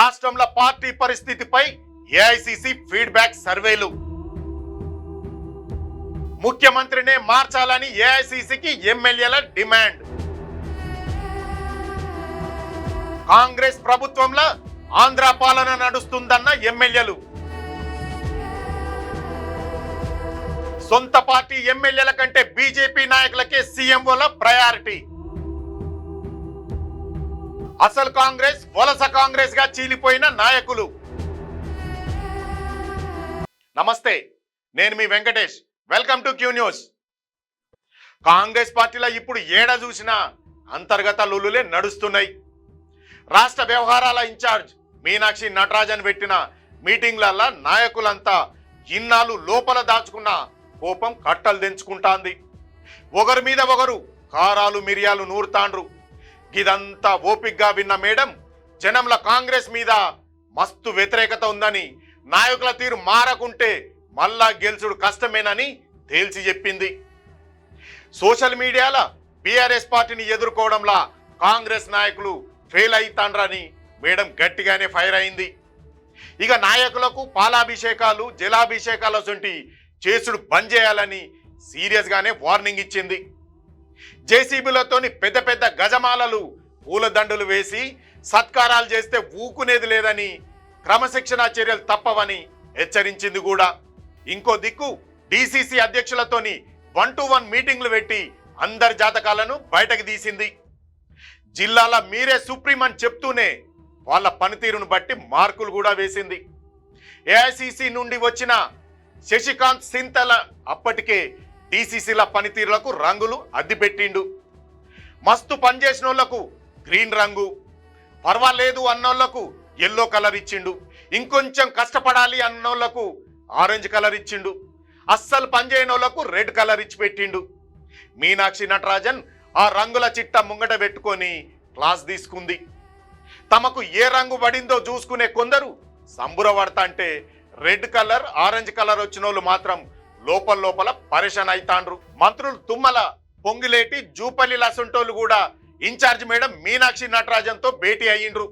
రాష్ట్రంలో పార్టీ పరిస్థితిపై AICC feedback సర్వేలు. ముఖ్యమంత్రినే మార్చాలని ఏఐసిసికి ఎమ్మెల్యేల డిమాండ్. కాంగ్రెస్ ప్రభుత్వంలో ఆంధ్ర పాలన నడుస్తుందన్న ఎమ్మెల్యేలు. సొంత పార్టీ ఎమ్మెల్యేల కంటే బీజేపీ నాయకులకే సీఎంఓల ప్రయారిటీ. అసలు కాంగ్రెస్ వలస కాంగ్రెస్ గా చీలిపోయిన నాయకులు. నమస్తే, నేను మీ Venkatesh. Welcome to Q News. Congress పార్టీలో ఇప్పుడు ఏడ చూసినా అంతర్గత లొల్లులే నడుస్తున్నాయి. రాష్ట్ర వ్యవహారాల ఇన్ఛార్జ్ మీనాక్షి నటరాజన్ పెట్టిన మీటింగ్లల్లో నాయకులంతా ఇన్నాళ్ళు లోపల దాచుకున్న కోపం కట్టలు తెంచుకుంటాంది. ఒకరి మీద ఒకరు కారాలు మిరియాలు నూరుతాండ్రు. ఇదంతా ఓపిగ్గా విన్న మేడం జనంల కాంగ్రెస్ మీద మస్తు వ్యతిరేకత ఉందని, నాయకుల తీరు మారకుంటే మళ్ళా గెలుచుడు కష్టమేనని తేల్చి చెప్పింది. సోషల్ మీడియాలో బీఆర్ఎస్ పార్టీని ఎదుర్కోవడంలా కాంగ్రెస్ నాయకులు ఫెయిల్ అవుతాండ్రని మేడం గట్టిగానే ఫైర్ అయింది. ఇక నాయకులకు పాలాభిషేకాలు జలాభిషేకాల వంటి చేసుడు బంద్ చేయాలని సీరియస్గానే వార్నింగ్ ఇచ్చింది. జేసీబీలతోని పెద్ద పెద్ద గజమాలలు పూలదండలు వేసి సత్కారాలు చేస్తే ఊకునేది లేదని, క్రమశిక్షణ చర్యలు తప్పవని హెచ్చరించింది కూడా. ఇంకో దిక్కు డిసిసి అధ్యక్షులతోని 1-to-1 మీటింగ్లు పెట్టి అందరి జాతకాలను బయటకు తీసింది. జిల్లాల మీరే సుప్రీం అని చెప్తూనే వాళ్ళ పనితీరును బట్టి మార్కులు కూడా వేసింది. ఏఐసిసి నుండి వచ్చిన శశికాంత్ సింతల అప్పటికే డిసిసిల పనితీరులకు రంగులు అద్దిపెట్టిండు. మస్తు పనిచేసిన వాళ్లకు గ్రీన్ రంగు, పర్వాలేదు అన్నోళ్లకు ఎల్లో కలర్ ఇచ్చిండు, ఇంకొంచెం కష్టపడాలి అన్నోళ్లకు ఆరెంజ్ కలర్ ఇచ్చిండు, అస్సలు పనిచేయని వాళ్ళకు రెడ్ కలర్ ఇచ్చి పెట్టిండు. మీనాక్షి నటరాజన్ ఆ రంగుల చిట్ట ముంగట పెట్టుకొని క్లాస్ తీసుకుంది. తమకు ఏ రంగు పడిందో చూసుకునే కొందరు సంబురపడతా అంటే రెడ్ కలర్ ఆరెంజ్ కలర్ వచ్చిన వాళ్ళు మాత్రం లోపల లోపల పరేషాన్ అయితాండ్రు. మంత్రులు తుమ్మల, పొంగిలేటి, జూపల్లి లసంటోళ్ళు కూడా ఇన్ఛార్జ్ మేడం మీనాక్షి నటరాజన్తో భేటీ అయ్యిండ్రు.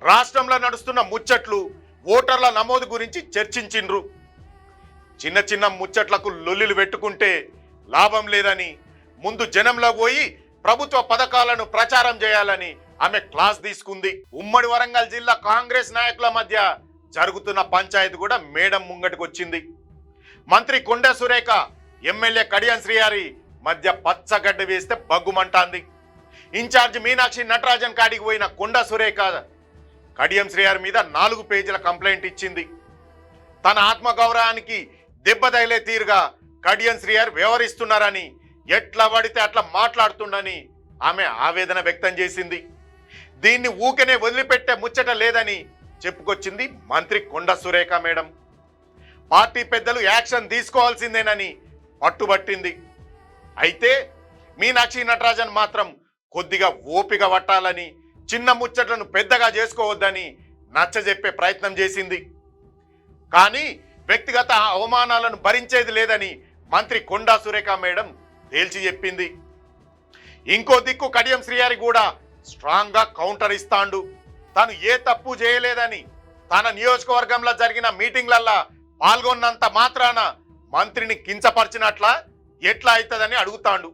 రాష్ట్రంలో నడుస్తున్న ముచ్చట్లు, ఓటర్ల నమోదు గురించి చర్చించిండ్రు. చిన్న చిన్న ముచ్చట్లకు లొల్లిలు పెట్టుకుంటే లాభం లేదని, ముందు జనంలో పోయి ప్రభుత్వ పథకాలను ప్రచారం చేయాలని ఆమె క్లాస్ తీసుకుంది. ఉమ్మడి వరంగల్ జిల్లా కాంగ్రెస్ నాయకుల మధ్య జరుగుతున్న పంచాయతీ కూడా మేడం ముంగటికి వచ్చింది. మంత్రి కొండ సురేఖ, ఎమ్మెల్యే కడియం శ్రీహరి మధ్య పచ్చగడ్డ వేస్తే బగ్గుమంటాంది. ఇన్ఛార్జ్ మీనాక్షి నటరాజన్ కాడికి పోయిన కొండ సురేఖ కడియం శ్రీహరి మీద 4 పేజీల కంప్లైంట్ ఇచ్చింది. తన ఆత్మగౌరవానికి దెబ్బ తగిలే తీరుగా కడియం శ్రీహరి వ్యవహరిస్తున్నారని, ఎట్లా పడితే అట్లా మాట్లాడుతుండని ఆమె ఆవేదన వ్యక్తం చేసింది. దీన్ని ఊకనే వదిలిపెట్టే ముచ్చట లేదని చెప్పుకొచ్చింది మంత్రి కొండ సురేఖ మేడం. పార్టీ పెద్దలు యాక్షన్ తీసుకోవాల్సిందేనని పట్టుబట్టింది. అయితే మీనాక్షి నటరాజన్ మాత్రం కొద్దిగా ఓపిక పట్టాలని, చిన్న ముచ్చట్లను పెద్దగా చేసుకోవద్దని నచ్చజెప్పే ప్రయత్నం చేసింది. కానీ వ్యక్తిగత అవమానాలను భరించేది లేదని మంత్రి కొండా సురేఖ మేడం తేల్చి చెప్పింది. ఇంకో దిక్కు కడియం శ్రీహరి కూడా స్ట్రాంగ్ గా కౌంటర్ ఇస్తాండు. తాను ఏ తప్పు చేయలేదని, తన నియోజకవర్గంలో జరిగిన మీటింగ్లల్లా పాల్గొన్నంత మాత్రాన మంత్రిని కించపరిచినట్ల ఎట్లా అవుతుందని అడుగుతాండు.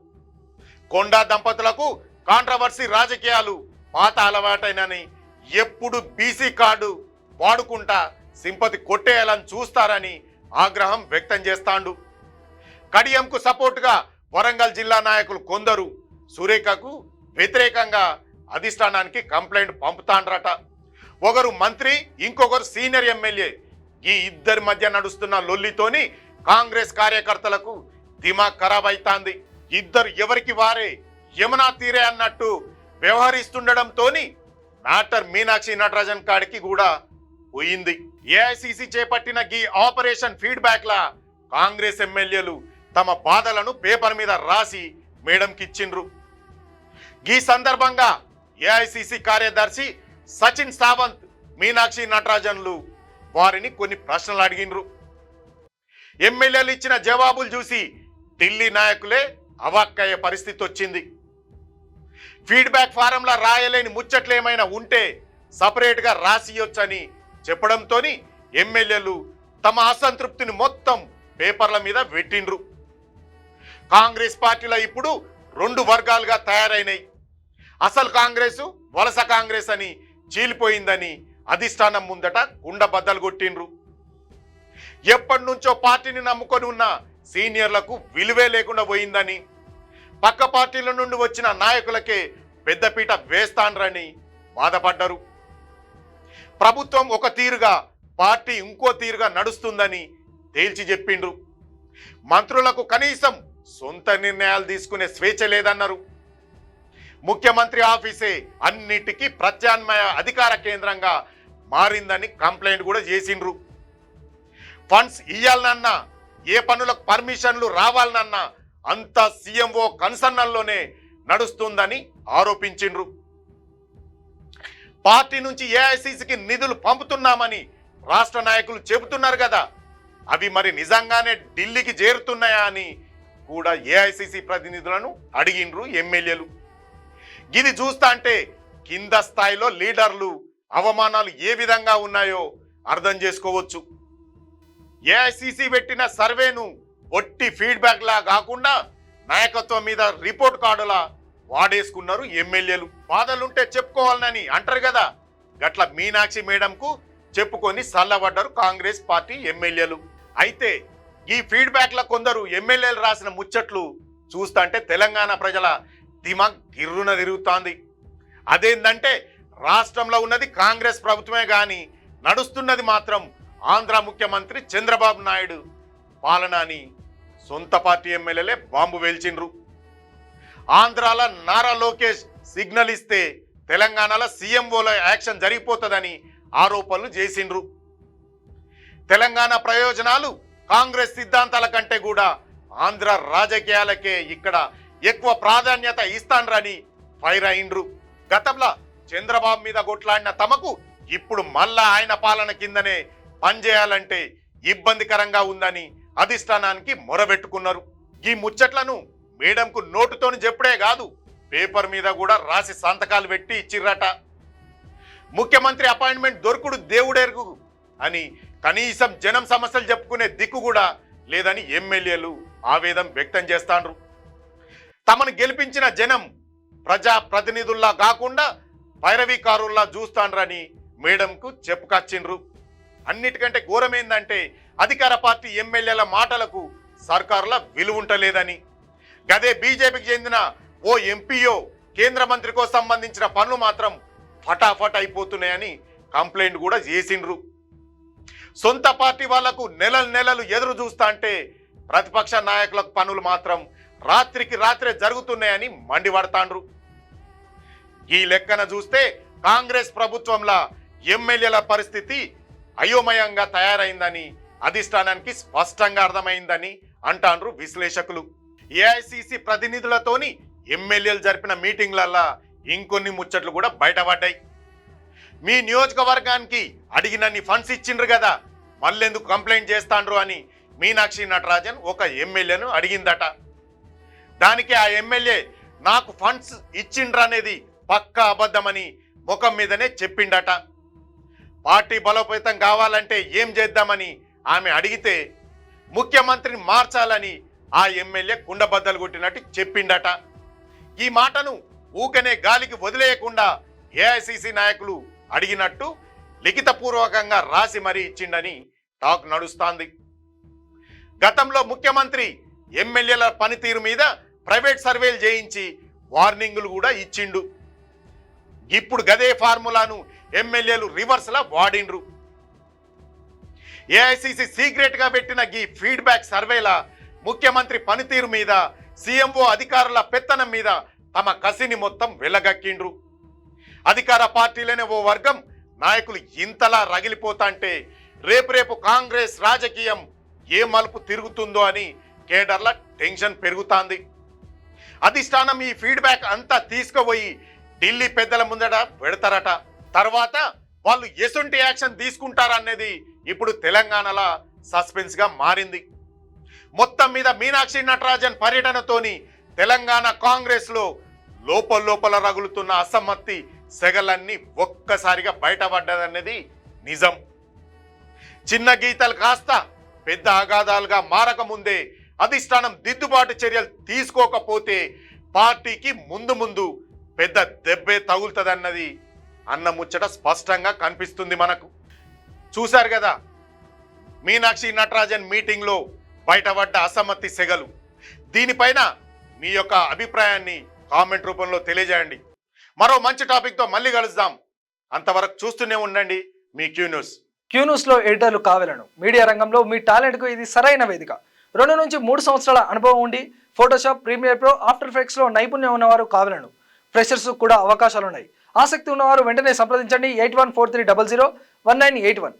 కొండా దంపతులకు కాంట్రవర్సీ రాజకీయాలు పాత అలవాటైనని, ఎప్పుడు బీసీ కార్డు వాడుకుంటా సింపతి కొట్టేయాలని చూస్తారని ఆగ్రహం వ్యక్తం చేస్తాండు. కడియంకు సపోర్టుగా వరంగల్ జిల్లా నాయకులు కొందరు సురేఖకు వ్యతిరేకంగా అధిష్టానానికి కంప్లైంట్ పంపుతాండ్రట. ఒకరు మంత్రి, ఇంకొకరు సీనియర్ ఎమ్మెల్యే. ఈ ఇద్దరి మధ్య నడుస్తున్న లొల్లితోని కాంగ్రెస్ కార్యకర్తలకు దిమాగ్ ఖరాబ్ అయితాంది. ఇద్దరు ఎవరికి వారే యమునా తీరే అన్నట్టు వ్యవహరిస్తుండడంతోని మ్యాటర్ మీనాక్షి నటరాజన్ కాడికి కూడా పోయింది. ఏఐసిసి చేపట్టిన ఈ ఆపరేషన్ ఫీడ్బ్యాక్ లా కాంగ్రెస్ ఎమ్మెల్యేలు తమ బాధలను పేపర్ మీద రాసి మేడంకి ఇచ్చిండ్రు. ఈ సందర్భంగా ఏఐసిసి కార్యదర్శి సచిన్ సావంత్, మీనాక్షి నటరాజన్లు వారిని కొన్ని ప్రశ్నలు అడిగినరు. ఎమ్మెల్యేలు ఇచ్చిన జవాబులు చూసి ఢిల్లీ నాయకులే అవాక్కయ్యే పరిస్థితి వచ్చింది. ఫీడ్బ్యాక్ ఫారంలా రాయలేని ముచ్చట్లు ఏమైనా ఉంటే సపరేట్గా రాసియొచ్చని చెప్పడంతోని ఎమ్మెల్యేలు తమ అసంతృప్తిని మొత్తం పేపర్ల మీద పెట్టిండ్రు. కాంగ్రెస్ పార్టీలో ఇప్పుడు రెండు వర్గాలుగా తయారైనాయి. అసలు కాంగ్రెసు వలస కాంగ్రెస్ అని చీలిపోయిందని అధిష్టానం ముందట కుండ బద్దలు కొట్టిండ్రు. ఎప్పటి నుంచో పార్టీని నమ్ముకొని ఉన్న సీనియర్లకు విలువే లేకుండా పోయిందని, పక్క పార్టీల నుండి వచ్చిన నాయకులకే పెద్దపీట వేస్తాన్రని బాధపడ్డారు. ప్రభుత్వం ఒక తీరుగా, పార్టీ ఇంకో తీరుగా నడుస్తుందని తేల్చి చెప్పిండ్రు. మంత్రులకు కనీసం సొంత నిర్ణయాలు తీసుకునే స్వేచ్ఛ లేదన్నారు. ముఖ్యమంత్రి ఆఫీసే అన్నిటికీ ప్రత్యామ్నాయ అధికార కేంద్రంగా మారిందని కంప్లైంట్ కూడా చేసిండ్రు. ఫండ్స్ ఇయ్యాలనన్నా, ఏ పనులకు పర్మిషన్లు రావాలనన్నా అంతా సీఎంఓ కన్సర్నల్లోనే నడుస్తుందని ఆరోపించిండ్రు. పార్టీ నుంచి ఏఐసిసికి నిధులు పంపుతున్నామని రాష్ట్ర నాయకులు చెబుతున్నారు కదా, అవి మరి నిజంగానే ఢిల్లీకి చేరుతున్నాయా అని కూడా ఏఐసిసి ప్రతినిధులను అడిగిండ్రు ఎమ్మెల్యేలు. ఇది చూస్తా అంటే కింద స్థాయిలో లీడర్లు అవమానాలు ఏ విధంగా ఉన్నాయో అర్థం చేసుకోవచ్చు. ఏఐసిసి పెట్టిన సర్వేను ఒట్టి ఫీడ్బ్యాక్ లా కాకుండా నాయకత్వం మీద రిపోర్ట్ కార్డులా వాడేసుకున్నారు ఎమ్మెల్యేలు. బాధలుంటే చెప్పుకోవాలని అంటారు కదా, గట్ల మీనాక్షి మేడంకు చెప్పుకొని సల్లబడ్డారు కాంగ్రెస్ పార్టీ ఎమ్మెల్యేలు. అయితే ఈ ఫీడ్బ్యాక్ల కొందరు ఎమ్మెల్యేలు రాసిన ముచ్చట్లు చూస్తుంటే తెలంగాణ ప్రజల దిమాగ్ గిర్రున తిరుగుతోంది. అదేంటంటే రాష్ట్రంలో ఉన్నది కాంగ్రెస్ ప్రభుత్వమే కానీ నడుస్తున్నది మాత్రం ఆంధ్ర ముఖ్యమంత్రి చంద్రబాబు నాయుడు పాలన అని సొంత పార్టీ ఎమ్మెల్యేలే బాంబు వేల్చిండ్రు. ఆంధ్రాలో నారా లోకేష్ సిగ్నల్ ఇస్తే తెలంగాణలో సీఎంఓల యాక్షన్ జరిగిపోతుందని ఆరోపణలు చేసిండ్రు. తెలంగాణ ప్రయోజనాలు కాంగ్రెస్ సిద్ధాంతాల కంటే కూడా ఆంధ్ర రాజకీయాలకే ఇక్కడ ఎక్కువ ప్రాధాన్యత ఇస్తాన్రని ఫైర్ అయిండ్రు. గతంలో చంద్రబాబు మీద కొట్లాడిన తమకు ఇప్పుడు మళ్ళా ఆయన పాలన కిందనే పనిచేయాలంటే ఇబ్బందికరంగా ఉందని అధిష్టానానికి మొరబెట్టుకున్నారు. ఈ ముచ్చట్లను మేడంకు నోటుతోని చెప్పుడే కాదు, పేపర్ మీద కూడా రాసి సంతకాలు పెట్టి ఇచ్చిర్రట. ముఖ్యమంత్రి అపాయింట్మెంట్ దొరుకుడు దేవుడెరుగు అని కనీసం జనం సమస్యలు చెప్పుకునే దిక్కు కూడా లేదని ఎమ్మెల్యేలు ఆవేదన వ్యక్తం చేస్తాండ్రు. తమను గెలిపించిన జనం ప్రజా ప్రతినిధుల్లా కాకుండా పైరవీకారుల్లా చూస్తాండ్రని మేడంకు చెప్పుకొచ్చిండ్రు. అన్నిటికంటే ఘోరం ఏందంటే అధికార పార్టీ ఎమ్మెల్యేల మాటలకు సర్కారుల విలువ ఉంటలేదని, గదే బీజేపీకి చెందిన ఓ ఎంపీఓ కేంద్ర మంత్రికో సంబంధించిన పనులు మాత్రం ఫటాఫట్ అయిపోతున్నాయని కంప్లైంట్ కూడా చేసిండ్రు. సొంత పార్టీ వాళ్లకు నెలలు ఎదురు చూస్తా అంటే ప్రతిపక్ష నాయకులకు పనులు మాత్రం రాత్రికి రాత్రే జరుగుతున్నాయని మండిపడతాండ్రు. ఈ లెక్కన చూస్తే కాంగ్రెస్ ప్రభుత్వంలో ఎమ్మెల్యేల పరిస్థితి అయోమయంగా తయారైందని అధిష్టానానికి స్పష్టంగా అర్థమైందని అంటాండ్రు విశ్లేషకులు. ఏఐసిసి ప్రతినిధులతోని ఎమ్మెల్యేలు జరిపిన మీటింగ్లల్లా ఇంకొన్ని ముచ్చట్లు కూడా బయటపడ్డాయి. మీ నియోజకవర్గానికి అడిగినన్ని ఫండ్స్ ఇచ్చిండ్రు కదా, మళ్ళెందుకు కంప్లైంట్ చేస్తాండ్రు అని మీనాక్షి నటరాజన్ ఒక ఎమ్మెల్యేను అడిగిందట. దానికి ఆ ఎమ్మెల్యే నాకు ఫండ్స్ ఇచ్చిండ్రనేది పక్కా అబద్ధమని ముఖం మీదనే చెప్పిండట. పార్టీ బలోపేతం కావాలంటే ఏం చేద్దామని ఆమె అడిగితే ముఖ్యమంత్రిని మార్చాలని ఆ ఎమ్మెల్యే కుండబద్దలు కొట్టినట్టు చెప్పిండట. ఈ మాటను ఊకనే గాలికి వదిలేయకుండా ఏఐసిసి నాయకులు అడిగినట్టు లిఖితపూర్వకంగా రాసి మరీ ఇచ్చిండని టాక్ నడుస్తోంది. గతంలో ముఖ్యమంత్రి ఎమ్మెల్యేల పనితీరు మీద ప్రైవేట్ సర్వేలు చేయించి వార్నింగులు కూడా ఇచ్చిండు. ఇప్పుడు గదే ఫార్ములాను ఎమ్మెల్యేలు రివర్స్లా వాడిండ్రు. ఏఐసిసి సీక్రెట్ గా పెట్టిన ఈ ఫీడ్బ్యాక్ సర్వేల ముఖ్యమంత్రి పనితీరు మీద, సీఎంఓ అధికారుల పెత్తనం మీద తమ కసిని మొత్తం వెళ్ళగక్కిండ్రు. అధికార పార్టీలోనే ఓ వర్గం నాయకులు ఇంతలా రగిలిపోతాంటే రేపు కాంగ్రెస్ రాజకీయం ఏ మలుపు తిరుగుతుందో అని కేడర్ల టెన్షన్ పెరుగుతాంది. అధిష్టానం ఈ ఫీడ్బ్యాక్ అంతా తీసుకుపోయి ఢిల్లీ పెద్దల ముందట పెడతారట. తర్వాత వాళ్ళు ఎసుంటి యాక్షన్ తీసుకుంటారనేది ఇప్పుడు తెలంగాణలో సస్పెన్స్ గా మారింది. మొత్తం మీద మీనాక్షి నటరాజన్ పర్యటనతోని తెలంగాణ కాంగ్రెస్ లో లోపల రగులుతున్న అసమ్మతి సెగలన్నీ ఒక్కసారిగా బయటపడ్డదన్నది నిజం. చిన్న గీతలు కాస్త పెద్ద అగాధాలుగా మారకముందే అధిష్టానం దిద్దుబాటు చర్యలు తీసుకోకపోతే పార్టీకి ముందు ముందు పెద్ద దెబ్బే తగులుతుందన్నది అన్న ముచ్చట స్పష్టంగా కనిపిస్తుంది మనకు. చూశారు కదా మీనాక్షి నటరాజన్ మీటింగ్లో బయటపడ్డ అసమ్మతి సెగలు. దీనిపైన మీ యొక్క అభిప్రాయాన్ని కామెంట్ రూపంలో తెలియజేయండి. మరో మంచి టాపిక్తో మళ్ళీ కలుద్దాం. అంతవరకు చూస్తూనే ఉండండి మీ క్యూ న్యూస్. క్యూ న్యూస్లో ఎడిటర్లు కావాలను. మీడియా రంగంలో మీ టాలెంట్కు ఇది సరైన వేదిక. 2 నుంచి 3 సంవత్సరాల అనుభవం ఉండి ఫోటోషాప్, ప్రీమియర్ ప్రో, ఆఫ్టర్ ఎఫెక్ట్స్లో నైపుణ్యం ఉన్నవారు కావాలను. ఫ్రెషర్స్ కూడా అవకాశాలున్నాయి. ఆసక్తి ఉన్నవారు వెంటనే సంప్రదించండి 8143001981.